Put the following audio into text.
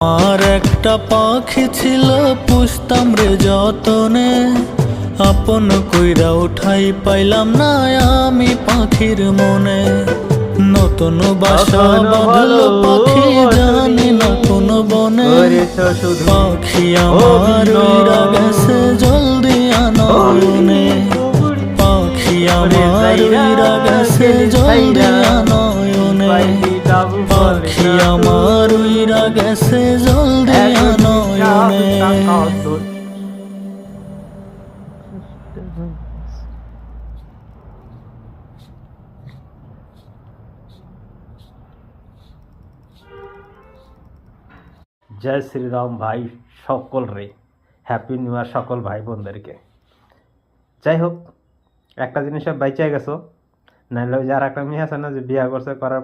আর একটা পাখি ছিল পুষতাম রে যতনে, আপন কইরা উঠাই পাইলাম না আমি পাখির মনে। নতুন বাসা বাঁধলো পাখি জানি না কোন বনে, পাখি আমার উইরা গেছে জলদি নয়নে, পাখি আমার উইরা গেছে জলদি নয়নে, পাখি আমার উইরা গেছে জলদি নয়নে। জয় শ্রীরাম ভাই সকল রে, হ্যাপি নিউ ইয়ার সকল ভাই বোনদেরকে। যাই হোক, একটা জিনিস বাইচে গেছো, নাহলে ওই যে আর একটা মেয়ে আছে না যে বিয়া করছে, করার